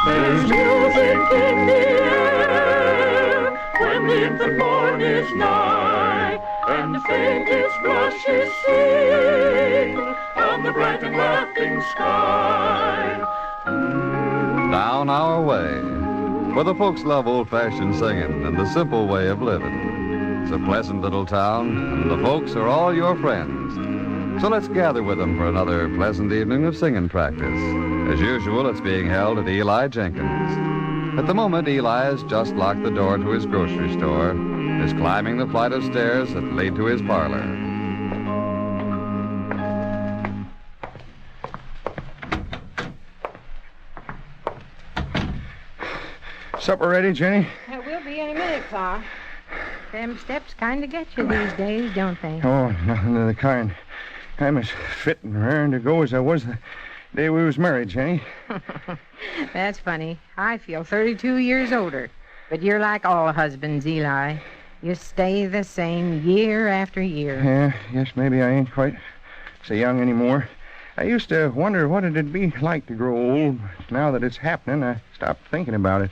There's music in the air when the infant morn is nigh, and the faintest rushes sing on the bright and laughing sky. Down our way, where the folks love old-fashioned singing and the simple way of living. It's a pleasant little town, and the folks are all your friends. So let's gather with them for another pleasant evening of singing practice. As usual, it's being held at Eli Jenkins. At the moment, Eli has just locked the door to his grocery store, is climbing the flight of stairs that lead to his parlor. Supper ready, Jenny? It will be in a minute, Pa. Them steps kind of get you these days, don't they? Oh, nothing of the kind. I'm as fit and raring to go as I was the day we was married, Jenny. That's funny. I feel 32 years older. But you're like all husbands, Eli. You stay the same year after year. Yeah, yes, maybe I ain't quite so young anymore. I used to wonder what it'd be like to grow old. Now that it's happening, I stopped thinking about it.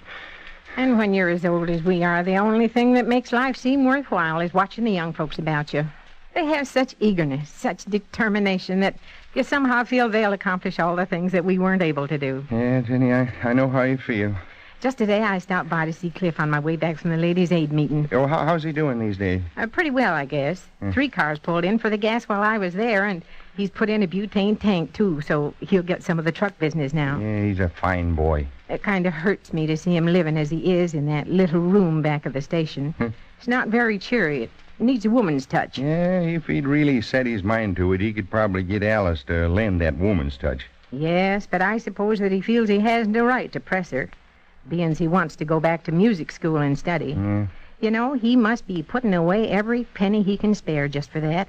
And when you're as old as we are, the only thing that makes life seem worthwhile is watching the young folks about you. They have such eagerness, such determination that you somehow feel they'll accomplish all the things that we weren't able to do. Yeah, Jenny, I know how you feel. Just today, I stopped by to see Cliff on my way back from the Ladies' Aid meeting. Oh, how's he doing these days? Pretty well, I guess. 3 cars pulled in for the gas while I was there, and he's put in a butane tank, too, so he'll get some of the truck business now. Yeah, he's a fine boy. It kind of hurts me to see him living as he is in that little room back of the station. It's not very cheery. It needs a woman's touch. Yeah, if he'd really set his mind to it, he could probably get Alice to lend that woman's touch. Yes, but I suppose that he feels he has no right to press her, being he wants to go back to music school and study. You know, he must be putting away every penny he can spare just for that.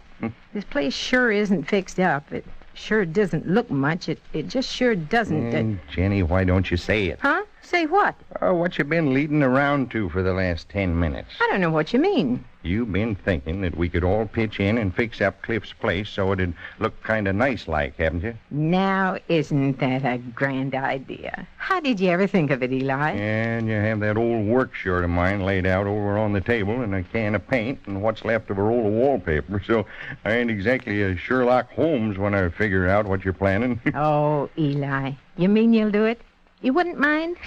This place sure isn't fixed up. It sure doesn't look much. It just sure doesn't. Jenny, why don't you say it? Huh? Say what? What you been leading around to for the last 10 minutes? I don't know what you mean. You've been thinking that we could all pitch in and fix up Cliff's place so it'd look kind of nice-like, haven't you? Now, isn't that a grand idea? How did you ever think of it, Eli? And you have that old work shirt of mine laid out over on the table and a can of paint and what's left of a roll of wallpaper, so I ain't exactly a Sherlock Holmes when I figure out what you're planning. Oh, Eli, you mean you'll do it? You wouldn't mind?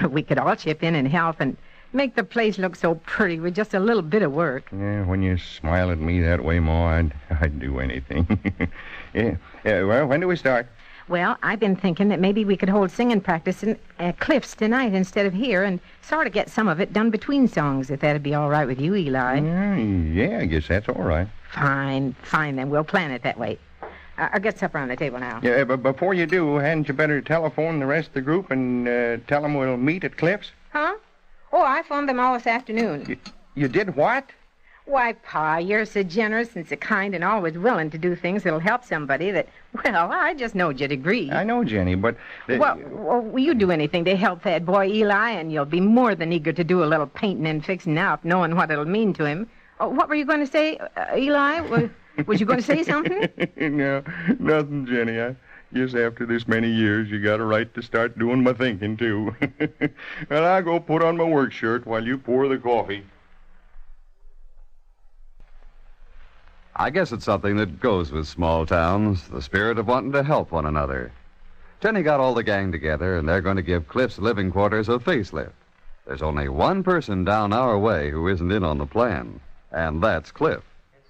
We could all chip in and help and make the place look so pretty with just a little bit of work. Yeah, when you smile at me that way, Ma, I'd do anything. Yeah, well, when do we start? Well, I've been thinking that maybe we could hold singing practice at Cliff's tonight instead of here and sort of get some of it done between songs, if that'd be all right with you, Eli. Yeah, I guess that's all right. Fine, then. We'll plan it that way. I'll get supper on the table now. Yeah, but before you do, hadn't you better telephone the rest of the group and tell them we'll meet at Cliff's? Huh? Oh, I phoned them all this afternoon. You did what? Why, Pa, you're so generous and so kind and always willing to do things that'll help somebody that, well, I just knowed you'd agree. I know, Jenny, but... Well, will you do anything to help that boy Eli, and you'll be more than eager to do a little painting and fixing up, knowing what it'll mean to him. What were you going to say, Eli? Was you going to say something? No, nothing, Jenny. I guess after this many years, you got a right to start doing my thinking, too. Well, I'll go put on my work shirt while you pour the coffee. I guess it's something that goes with small towns, the spirit of wanting to help one another. Jenny got all the gang together, and they're going to give Cliff's living quarters a facelift. There's only one person down our way who isn't in on the plan, and that's Cliff.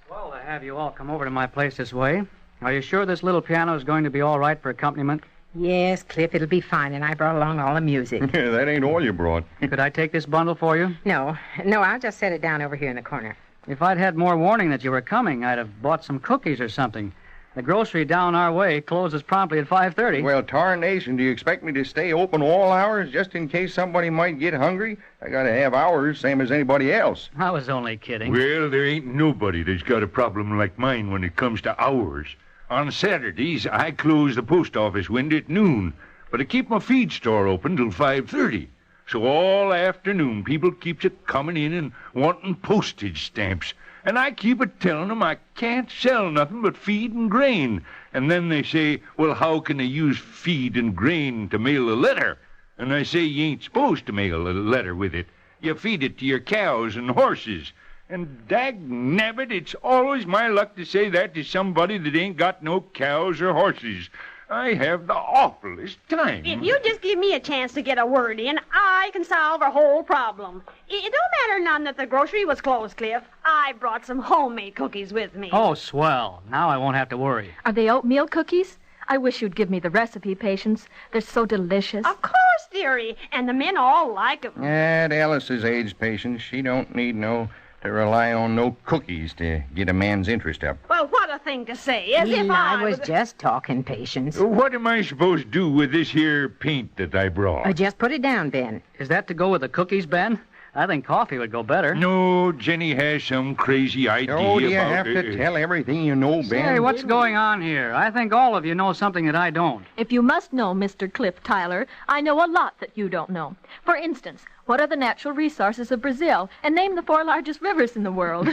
Well, to have you all come over to my place this way. Are you sure this little piano is going to be all right for accompaniment? Yes, Cliff, it'll be fine, and I brought along all the music. Yeah, that ain't all you brought. Could I take this bundle for you? No, I'll just set it down over here in the corner. If I'd had more warning that you were coming, I'd have bought some cookies or something. The grocery down our way closes promptly at 5:30. Well, tarnation, do you expect me to stay open all hours just in case somebody might get hungry? I gotta have hours, same as anybody else. I was only kidding. Well, there ain't nobody that's got a problem like mine when it comes to hours. On Saturdays, I close the post office window at noon, but I keep my feed store open till 5:30. So all afternoon, people keeps it coming in and wanting postage stamps. And I keep it telling them I can't sell nothing but feed and grain. And then they say, well, how can they use feed and grain to mail a letter? And I say you ain't supposed to mail a letter with it. You feed it to your cows and horses. And dag-nabbit, it's always my luck to say that to somebody that ain't got no cows or horses. I have the awfulest time. If you just give me a chance to get a word in, I can solve a whole problem. It don't matter none that the grocery was closed, Cliff. I brought some homemade cookies with me. Oh, swell. Now I won't have to worry. Are they oatmeal cookies? I wish you'd give me the recipe, Patience. They're so delicious. Of course, dearie. And the men all like 'em. At Alice's age, Patience, she don't need to rely on no cookies to get a man's interest up. Well, what a thing to say. As if I was just talking, Patience. What am I supposed to do with this here paint that I brought? Just put it down, Ben. Is that to go with the cookies, Ben? I think coffee would go better. No, Jenny has some crazy idea Oh, do you about have it. to tell everything you know, Ben? Hey, what's going on here? I think all of you know something that I don't. If you must know, Mr. Cliff Tyler, I know a lot that you don't know. For instance, what are the natural resources of Brazil? And name the 4 largest rivers in the world.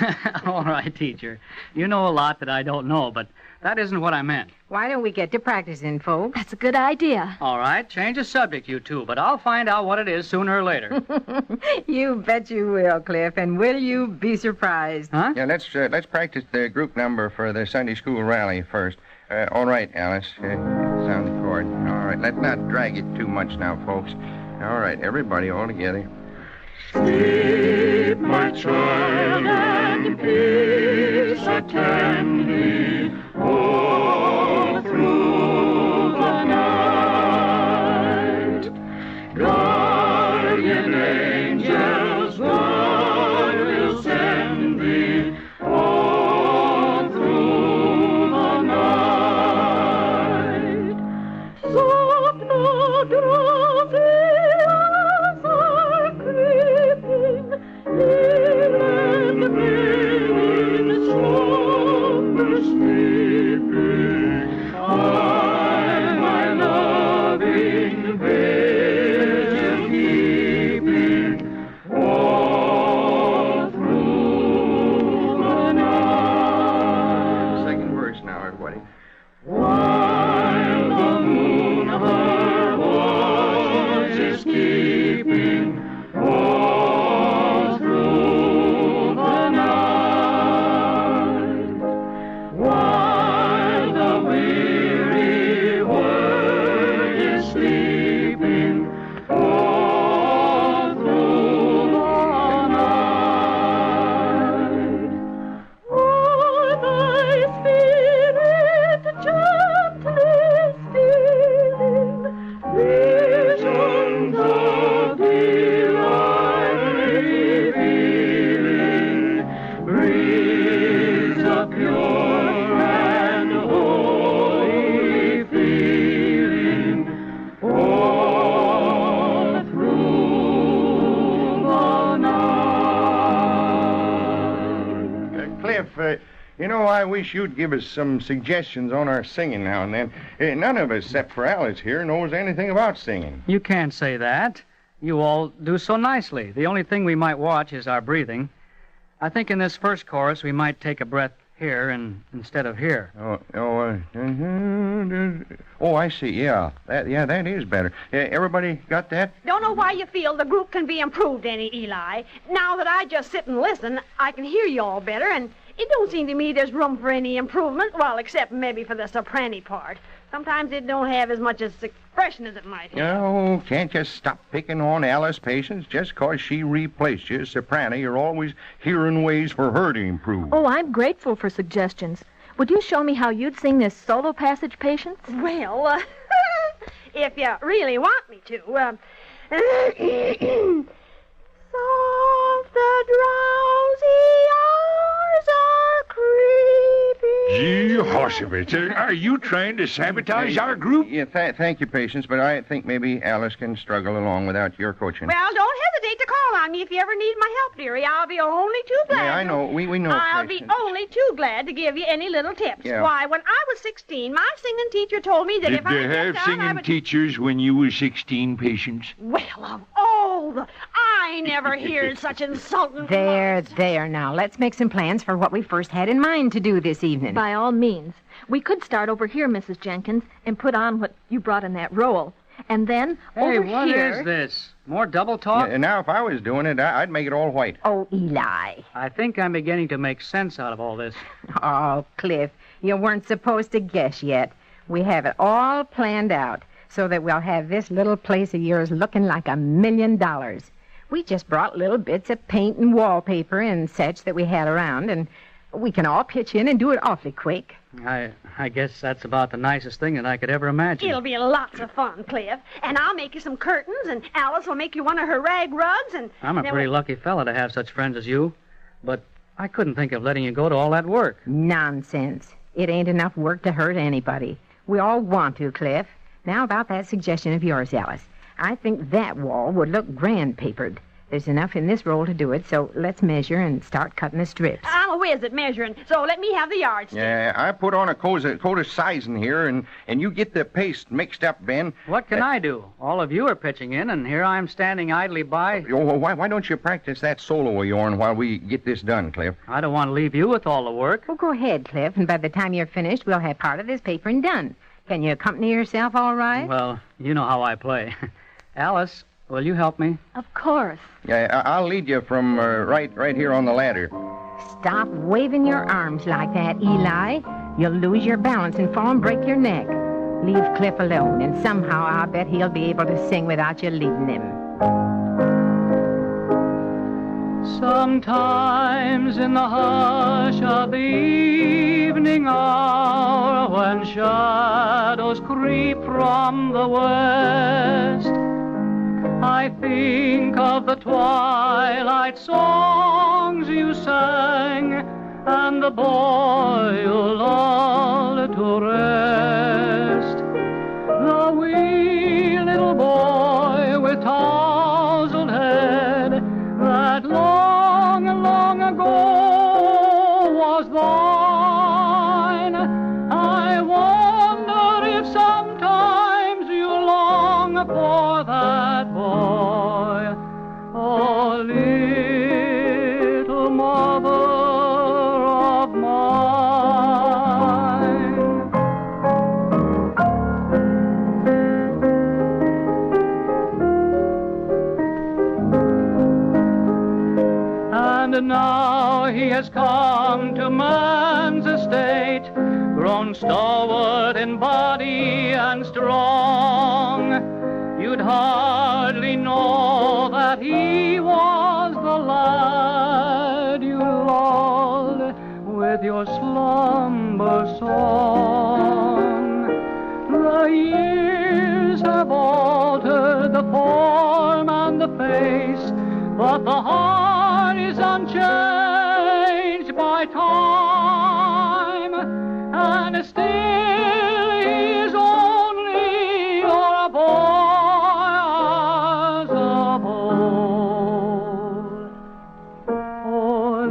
All right, teacher. You know a lot that I don't know, but that isn't what I meant. Why don't we get to practicing, folks? That's a good idea. All right, change the subject, you two, but I'll find out what it is sooner or later. You bet you will, Cliff, and will you be surprised? Huh? Yeah, let's practice the group number for the Sunday school rally first. All right, Alice. Sound the chord. All right, let's not drag it too much now, folks. All right, everybody all together. Sleep, my child, and peace attend thee all through the night. Guardian angels, God will send thee all through the night. Soft no drowsy eyes are creeping, even the breathing slumber sleeping. I, my loving vision keeping all through the night. Second verse now, everybody. While the moon her watch is keeping all through the night, while the weary world is sleeping all through the night. O'er thy spirit gently stealing, visions of delight revealing, breathes a pure and holy feeling all through the night. Cliff, you know, I wish you'd give us some suggestions on our singing now and then. None of us, except for Alice here, knows anything about singing. You can't say that. You all do so nicely. The only thing we might watch is our breathing. I think in this first chorus we might take a breath here instead of here. Oh, I see. Yeah, that is better. Everybody got that? Don't know why you feel the group can be improved any, Eli. Now that I just sit and listen, I can hear you all better, and it don't seem to me there's room for any improvement, well, except maybe for the soprano part. Sometimes it don't have as much as expression as it might have. Oh, can't you stop picking on Alice, Patience? Just 'cause she replaced you as soprano, you're always hearing ways for her to improve. Oh, I'm grateful for suggestions. Would you show me how you'd sing this solo passage, Patience? Well, if you really want me to, soft the drowsy hours are creeping. Gee, horsefits, are you trying to sabotage our group? Yeah, thank you, Patience, but I think maybe Alice can struggle along without your coaching. Well, don't hesitate to call on me if you ever need my help, dearie. I'll be only too glad. Yeah, I know. We know, I'll Patience. be only too glad to give you any little tips. Yeah. Why, when I was 16, my singing teacher told me that Did if I they have kept on, I singing would... teachers when you were 16, Patience? Well, of all the... I never heard such insulting... There now. Let's make some plans for what we first had in mind to do this evening. By all means. We could start over here, Mrs. Jenkins, and put on what you brought in that roll. And then Hey, over what here... is this? More double talk? And now, if I was doing it, I'd make it all white. Oh, Eli. I think I'm beginning to make sense out of all this. Oh, Cliff, you weren't supposed to guess yet. We have it all planned out so that we'll have this little place of yours looking like $1 million. We just brought little bits of paint and wallpaper and such that we had around, and we can all pitch in and do it awfully quick. I guess that's about the nicest thing that I could ever imagine. It'll be lots of fun, Cliff. And I'll make you some curtains, and Alice will make you one of her rag rugs, and... I'm a pretty lucky fella to have such friends as you, but I couldn't think of letting you go to all that work. Nonsense. It ain't enough work to hurt anybody. We all want to, Cliff. Now about that suggestion of yours, Alice. I think that wall would look grand papered. There's enough in this roll to do it, so let's measure and start cutting the strips. I'm a whiz at measuring, so let me have the yardstick. Yeah, I put on a coat of sizing here, and you get the paste mixed up, Ben. What can I do? All of you are pitching in, and here I'm standing idly by. Why don't you practice that solo of yourn while we get this done, Cliff? I don't want to leave you with all the work. Well, go ahead, Cliff, and by the time you're finished, we'll have part of this papering done. Can you accompany yourself all right? Well, you know how I play. Alice, will you help me? Of course. Yeah, I'll lead you from right here on the ladder. Stop waving your arms like that, Eli. You'll lose your balance and fall and break your neck. Leave Cliff alone, and somehow I'll bet he'll be able to sing without you leading him. Sometimes in the hush of the evening hour, when shadows creep from the west, I think of the twilight songs you sang, and the boy you lulled to rest. The wee little boy with tousled head that long, long ago was thine. I wonder if sometimes you long for that boy, oh, little mother of mine. And now he has come to man's estate, grown stalwart in body and strong. You'd hardly know that he was the lad you lulled with your slumber song. The years have altered the form and the face, but the heart is unchanged by time, and still he is only your boy as of old. Oh,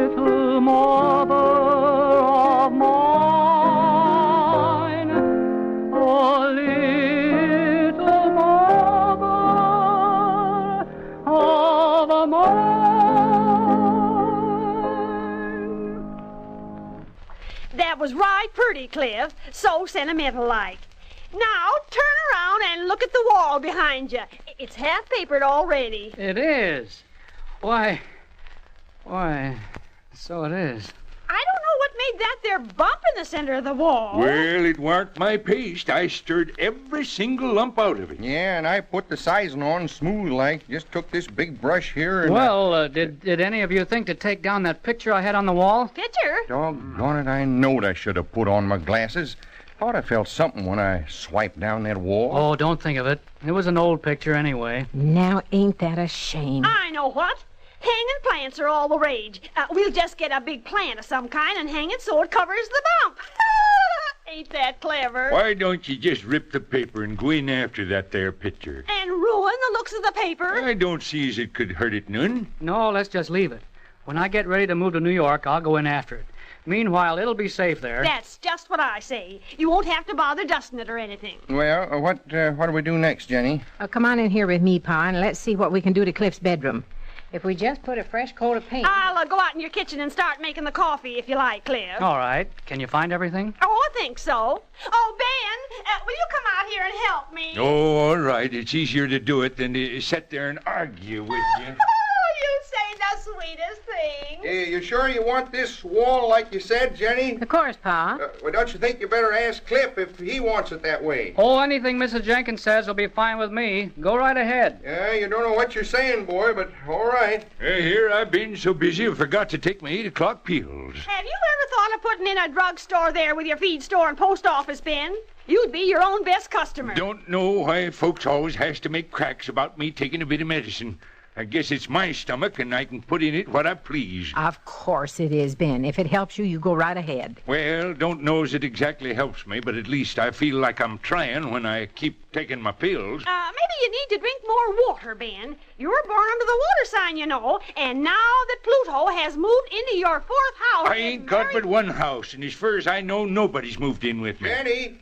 little mother of mine, oh, little mother of mine. That was right pretty, Cliff. So sentimental-like. Now, turn around and look at the wall behind you. It's half papered already. It is. Why, so it is. I don't know what made that there bump in the center of the wall. Well, it warn't my paste. I stirred every single lump out of it. Yeah, and I put the sizing on smooth like. Just took this big brush here and... Well, did any of you think to take down that picture I had on the wall? Picture? Doggone it, I knowed I should have put on my glasses. Thought I felt something when I swiped down that wall. Oh, don't think of it. It was an old picture anyway. Now, ain't that a shame? I know what. Hanging plants are all the rage. We'll just get a big plant of some kind and hang it so it covers the bump. Ain't that clever? Why don't you just rip the paper and go in after that there picture? And ruin the looks of the paper? I don't see as it could hurt it none. No, let's just leave it. When I get ready to move to New York, I'll go in after it. Meanwhile, it'll be safe there. That's just what I say. You won't have to bother dusting it or anything. Well, what do we do next, Jenny? Come on in here with me, Pa, and let's see what we can do to Cliff's bedroom. If we just put a fresh coat of paint... I'll go out in your kitchen and start making the coffee if you like, Cliff. All right. Can you find everything? Oh, I think so. Oh, Ben, will you come out here and help me? Oh, all right. It's easier to do it than to sit there and argue with you. You say the sweetest thing. Hey, you sure you want this wall like you said, Jenny? Of course, Pa. Well, don't you think you better ask Cliff if he wants it that way? Oh, anything Mrs. Jenkins says will be fine with me. Go right ahead. Yeah, you don't know what you're saying, boy, but all right. Hey, here I've been so busy I forgot to take my 8 o'clock pills. Have you ever thought of putting in a drugstore there with your feed store and post office, Ben? You'd be your own best customer. Don't know why folks always has to make cracks about me taking a bit of medicine. I guess it's my stomach, and I can put in it what I please. Of course it is, Ben. If it helps you, you go right ahead. Well, don't know as it exactly helps me, but at least I feel like I'm trying when I keep taking my pills. Maybe you need to drink more water, Ben. You were born under the water sign, you know, and now that Pluto has moved into your 4th house... I ain't got but one house, and as far as I know, nobody's moved in with me.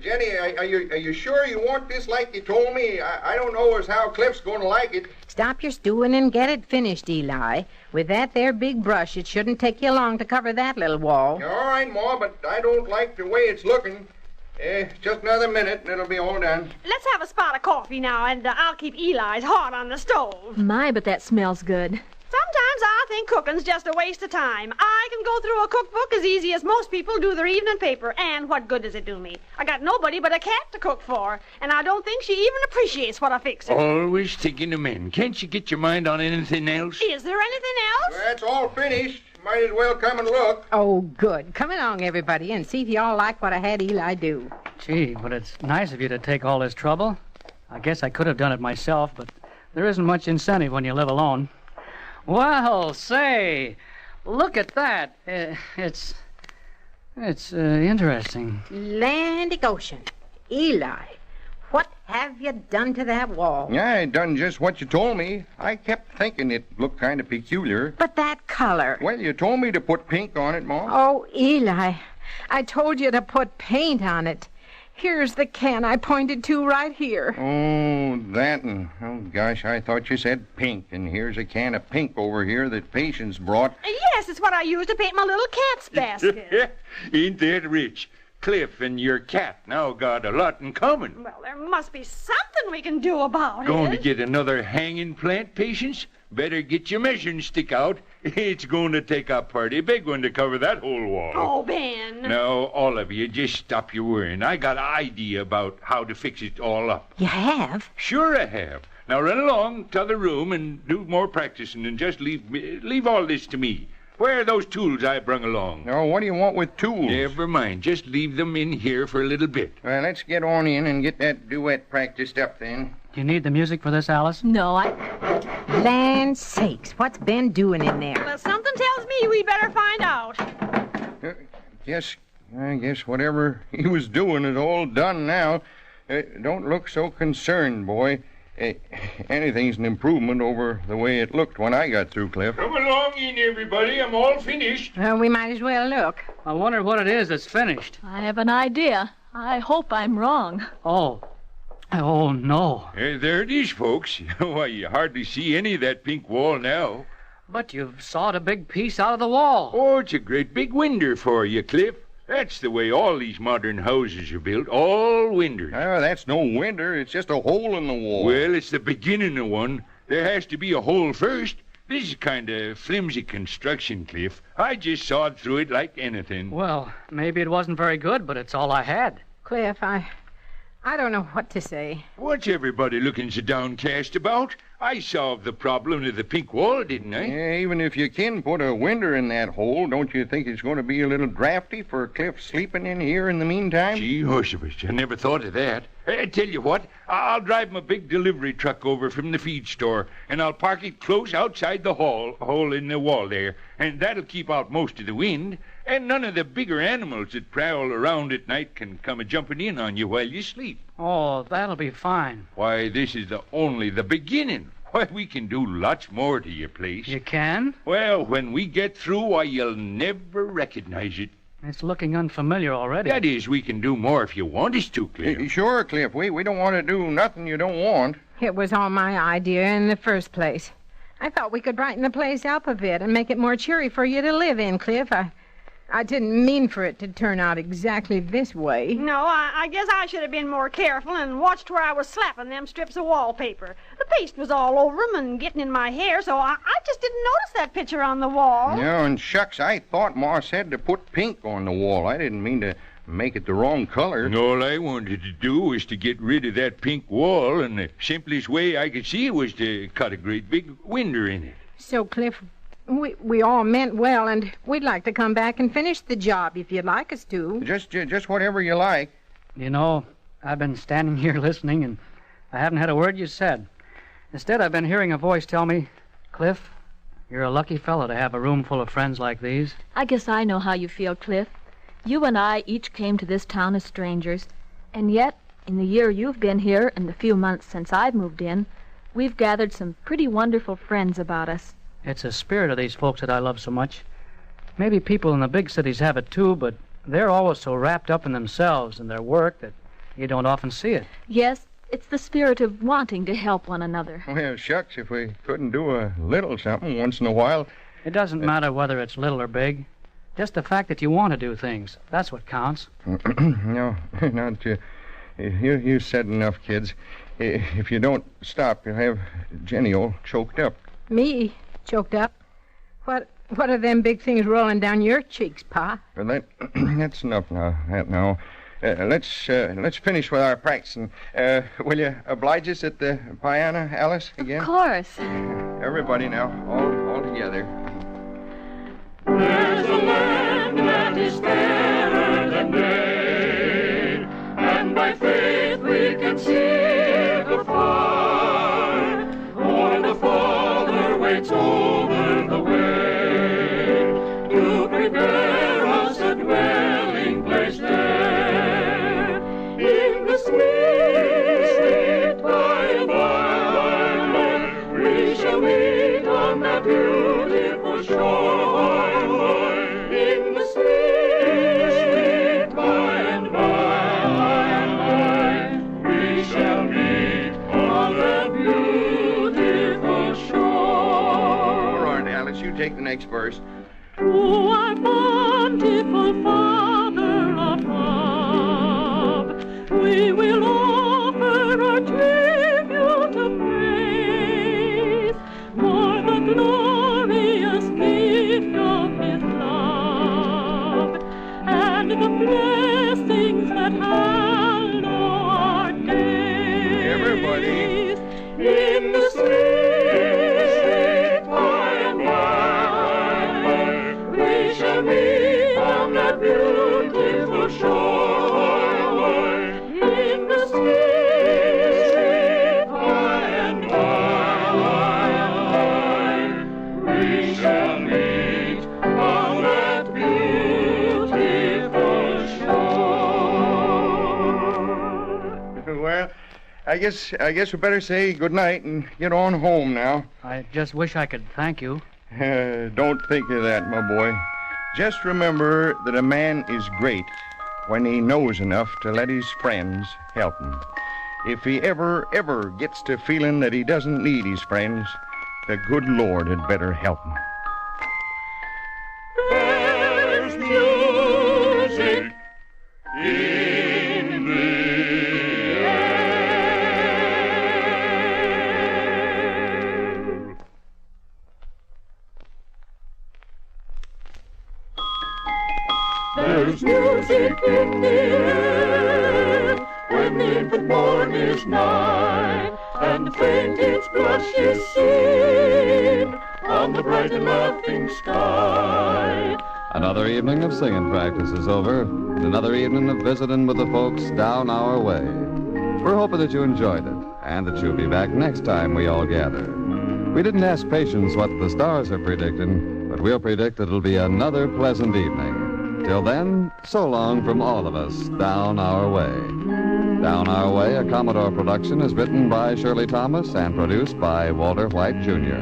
Jenny, are you sure you want this like you told me? I don't know as how Cliff's going to like it. Stop your stewing and get it finished, Eli. With that there big brush, it shouldn't take you long to cover that little wall. All right, Ma, but I don't like the way it's looking. Just another minute and it'll be all done. Let's have a spot of coffee now, and I'll keep Eli's hot on the stove. My, but that smells good. Sometimes I think cooking's just a waste of time. I can go through a cookbook as easy as most people do their evening paper, and what good does it do me? I got nobody but a cat to cook for, and I don't think she even appreciates what I fix her. Always thinking of men. Can't you get your mind on anything else? Is there anything else? Well, that's all finished. Might as well come and look. Oh, good. Come along, everybody, and see if you all like what I had Eli do. Gee, but it's nice of you to take all this trouble. I guess I could have done it myself, but there isn't much incentive when you live alone. Well, say, look at that. It's interesting. Landy Goshen. Eli, what have you done to that wall? Yeah, I done just what you told me. I kept thinking it looked kind of peculiar. But that color. Well, you told me to put pink on it, Ma. Oh, Eli, I told you to put paint on it. Here's the can I pointed to right here. Oh, that and... Oh, gosh, I thought you said pink. And here's a can of pink over here that Patience brought. Yes, it's what I used to paint my little cat's basket. Ain't that rich? Cliff and your cat now got a lot in common. Well, there must be something we can do about it. Going to get another hanging plant, Patience? Better get your measuring stick out. It's going to take a pretty big one to cover that whole wall. Oh, Ben. Now, all of you, just stop your worrying. I got an idea about how to fix it all up. You have? Sure I have. Now run along to the room and do more practicing and just leave all this to me. Where are those tools I brung along? Now, what do you want with tools? Never mind. Just leave them in here for a little bit. Well, let's get on in and get that duet practiced up then. Do you need the music for this, Alice? No, Land sakes, what's Ben doing in there? Well, something tells me we better find out. I guess whatever he was doing is all done now. Don't look so concerned, boy. Anything's an improvement over the way it looked when I got through, Cliff. Come along in, everybody. I'm all finished. Well, we might as well look. I wonder what it is that's finished. I have an idea. I hope I'm wrong. Oh, no. There it is, folks. Why, you hardly see any of that pink wall now. But you've sawed a big piece out of the wall. Oh, it's a great big winder for you, Cliff. That's the way all these modern houses are built, all winders. Oh, that's no window. It's just a hole in the wall. Well, it's the beginning of one. There has to be a hole first. This is kind of flimsy construction, Cliff. I just sawed through it like anything. Well, maybe it wasn't very good, but it's all I had. Cliff, I don't know what to say. What's everybody looking so downcast about? I solved the problem of the pink wall, didn't I? Yeah, even if you can put a window in that hole, don't you think it's going to be a little drafty for Cliff sleeping in here in the meantime? Gee, hush-a-hush, I never thought of that. I tell you what, I'll drive my big delivery truck over from the feed store, and I'll park it close outside the hole in the wall there, and that'll keep out most of the wind, and none of the bigger animals that prowl around at night can come a-jumping in on you while you sleep. Oh, that'll be fine. Why, this is only the beginning. Why, we can do lots more to your place. You can? Well, when we get through, why, you'll never recognize it. It's looking unfamiliar already. That is, we can do more if you want us to, Cliff. Sure, Cliff. We don't want to do nothing you don't want. It was all my idea in the first place. I thought we could brighten the place up a bit and make it more cheery for you to live in, Cliff. I didn't mean for it to turn out exactly this way. No, I guess I should have been more careful and watched where I was slapping them strips of wallpaper. The paste was all over 'em and getting in my hair, so I just didn't notice that picture on the wall. Yeah, and shucks, I thought Ma said to put pink on the wall. I didn't mean to make it the wrong color. And all I wanted to do was to get rid of that pink wall, and the simplest way I could see was to cut a great big window in it. So, Cliff, we all meant well, and we'd like to come back and finish the job if you'd like us to. Just whatever you like. You know, I've been standing here listening, and I haven't had a word you said. Instead, I've been hearing a voice tell me, Cliff, you're a lucky fellow to have a room full of friends like these. I guess I know how you feel, Cliff. You and I each came to this town as strangers, and yet, in the year you've been here and the few months since I've moved in, we've gathered some pretty wonderful friends about us. It's the spirit of these folks that I love so much. Maybe people in the big cities have it too, but they're always so wrapped up in themselves and their work that you don't often see it. Yes, it's the spirit of wanting to help one another. Well, shucks, if we couldn't do a little something once in a while. It doesn't matter whether it's little or big. Just the fact that you want to do things. That's what counts. No, not you said enough, kids. If you don't stop, you'll have Jenny all choked up. Me? Choked up? What are them big things rolling down your cheeks, Pa? Well, that's enough now. Let's finish with our practicing. Will you oblige us at the piano, Alice, again? Of course. Everybody now, all together. There's a land that is fairer than day, and by faith we can see it afar. For the Father waits over the way to prepare us a dwelling place there. In the sweet by and by, we shall meet on that beautiful shore. Take the next verse. To our bountiful Father above, we will offer our tribute of praise for the glorious gift of His love and the blessings that hallow our days. Everybody. In the sweet on that beautiful shore, in the sweet by and by, we shall meet on that beautiful shore. Well, I guess we better say good night and get on home now. I just wish I could thank you. Don't think of that, my boy. Just remember that a man is great when he knows enough to let his friends help him. If he ever gets to feeling that he doesn't need his friends, the good Lord had better help him. There's music in the air. There's music in the air when the infant morn is nigh, and the faintest blush is seen on the bright and laughing sky. Another evening of singing practice is over, and another evening of visiting with the folks down our way. We're hoping that you enjoyed it, and that you'll be back next time we all gather. We didn't ask Patience what the stars are predicting, but we'll predict it'll be another pleasant evening. Till then, so long from all of us down our way. Down Our Way, a Commodore production, is written by Shirley Thomas and produced by Walter White, Jr.